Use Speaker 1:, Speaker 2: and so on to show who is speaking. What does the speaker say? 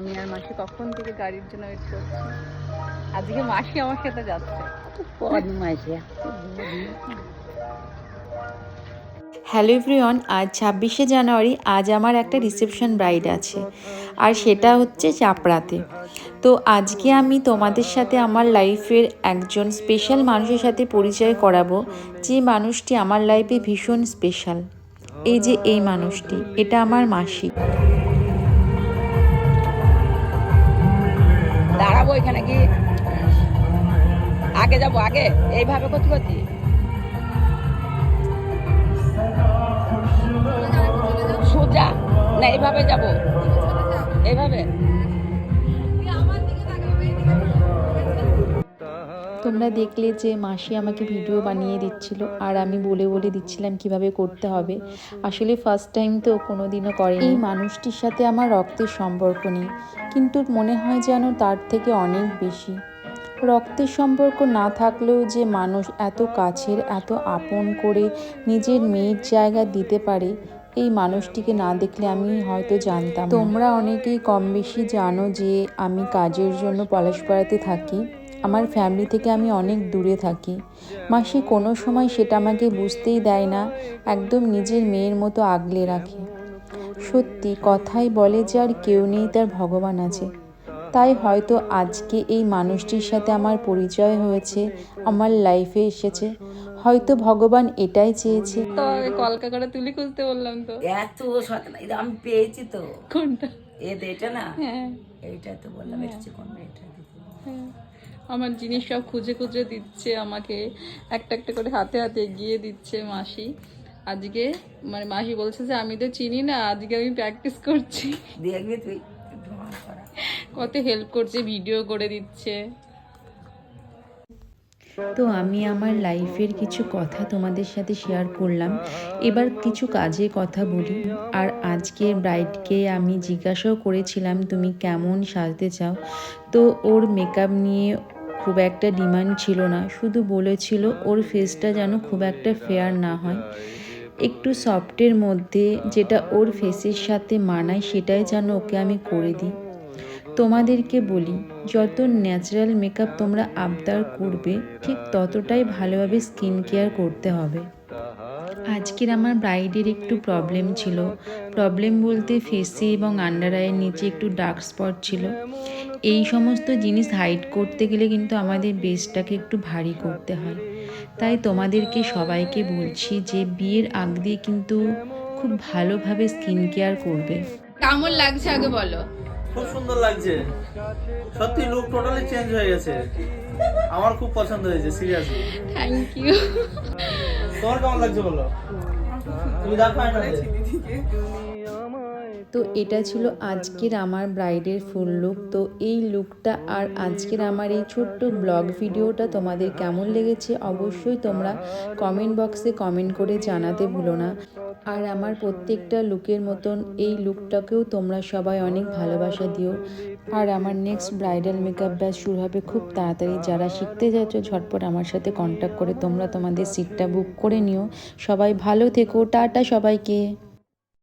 Speaker 1: আমি আর মাসি কখন থেকে গাড়ির জন্য ওয়েট করছি। আজকে মাসি আমার সাথে যাচ্ছে।
Speaker 2: হ্যালো এভরিওয়ান, আজ 26শে জানুয়ারি। আজ আমার একটা রিসেপশন ব্রাইড আছে, আর সেটা হচ্ছে চাপড়াতে। তো আজকে আমি তোমাদের সাথে আমার লাইফের একজন স্পেশাল মানুষের সাথে পরিচয় করাবো, যে মানুষটি আমার লাইফে ভীষণ স্পেশাল। এই যে এই মানুষটি, এটা আমার মাসি।
Speaker 1: দাঁড়াবো এখানে কি আগে যাবো? আগে এইভাবে করতে করতে সোজা না, এইভাবে যাবো, এইভাবে।
Speaker 2: তোমরা দেখলে যে মাসি আমাকে ভিডিও বানিয়ে দিচ্ছিল, আর আমি বলে বলে দিচ্ছিলাম কিভাবে করতে হবে। আসলে ফার্স্ট টাইম তো, কোনো দিনও করেনি। এই মানুষটির সাথে আমার রক্তের সম্পর্ক নেই, কিন্তু মনে হয় যেন তার থেকে অনেক বেশি। রক্তের সম্পর্ক না থাকলেও যে মানুষ এত কাছের, এত আপন করে নিজের মেয়ের জায়গা দিতে পারে, এই মানুষটিকে না দেখলে আমি হয়তো জানতাম। তোমরা অনেকেই কম বেশি জানো যে আমি কাজের জন্য পলাশপাড়াতে থাকি। আমার ফ্যামিলি থেকে আমি অনেক দূরে থাকি। মাসি কোনো সময় সেটা আমাকে বুঝতেই দেয় না, একদম নিজের মেয়ের মতো আগলে রাখে। সত্যি কথাই বলে যে আর কেউ নেই, তার ভগবান আছে। তাই হয়তো আজকে এই মানুষটির সাথে আমার পরিচয় হয়েছে, আমার লাইফে এসেছে। হয়তো ভগবান এটাই চেয়েছে।
Speaker 1: তো কলকা করে তুলি খুঁজতে বললাম তো।
Speaker 3: এত আমি পেয়েছি তো।
Speaker 1: কোনটা?
Speaker 3: এটা না,
Speaker 1: হ্যাঁ
Speaker 3: এইটা তো বললাম, এটা হচ্ছে কোন এটা।
Speaker 1: হ্যাঁ, আমার জিনিস সব খুঁজে খুঁজে দিচ্ছে আমাকে, একটা একটা করে হাতে হাতে এগিয়ে দিচ্ছে মাসি। আজকে মানে মাসি বলছে যে আমি তো চিনি না, আজকে আমি প্র্যাকটিস করছি।
Speaker 3: দেখবি তুই ভ্রমণ করা।
Speaker 1: কত হেল্প করছে, ভিডিও করে দিচ্ছে।
Speaker 2: তো আমি আমার লাইফের কিছু কথা তোমাদের সাথে শেয়ার করলাম। এবার কিছু কাজের কথা বলি। আর আজকের ব্রাইডকে আমি জিজ্ঞাসাও করেছিলাম তুমি কেমন সাজতে চাও। তো ওর মেকআপ নিয়ে খুব একটা ডিমান্ড ছিল না, শুধু বলেছিল ওর ফেসটা যেন খুব একটা ফেয়ার না হয়, একটু সফটের মধ্যে, যেটা ওর ফেসের সাথে মানায় সেটাই যেন ওকে আমি করে দিই। তোমাদেরকে বলি, যত ন্যাচারাল মেকআপ তোমরা আবদার করবে, ঠিক ততটাই ভালোভাবে স্কিন কেয়ার করতে হবে। আজকের আমার ব্রাইডের একটু প্রবলেম ছিল। প্রবলেম বলতে ফেসে এবং আন্ডার আইয়ের নিচে একটু ডার্ক স্পট ছিল। এই সমস্ত জিনিস হাইড করতে গেলে কিন্তু আমাদের বেসটাকে একটু ভারী করতে হয়। তাই তোমাদেরকে সবাইকে বলছি যে বিয়ের আগ দিয়ে কিন্তু খুব ভালোভাবে স্কিন কেয়ার করবে।
Speaker 1: কেমন লাগছে আগে বলো?
Speaker 4: খুব সুন্দর লাগছে, সত্যি লুক টোটালি চেঞ্জ হয়ে গেছে। আমার খুব পছন্দ হয়েছে, সিরিয়াসলি।
Speaker 1: Thank you.
Speaker 4: তোমার কেমন লাগছে বলো? তুমি দেখো না।
Speaker 2: তো এটা ছিল আজকের আমার ব্রাইডের ফুল লুক। তো এই লুকটা আর আজকের আমার এই ছোট্ট ব্লগ ভিডিওটা তোমাদের কেমন লেগেছে অবশ্যই তোমরা কমেন্ট বক্সে কমেন্ট করে জানাতে ভুলো না। আর আমার প্রত্যেকটা লুকের মতন এই লুকটাকেও তোমরা সবাই অনেক ভালোবাসা দিও। আর আমার নেক্সট ব্রাইডাল মেকআপ ব্যাচ শুরু হবে খুব তাড়াতাড়ি। যারা শিখতে যাচ্ছ ঝটপট আমার সাথে কন্ট্যাক্ট করে তোমরা তোমাদের সিটটা বুক করে নিও। সবাই ভালো থেকো, টাটা সবাইকে।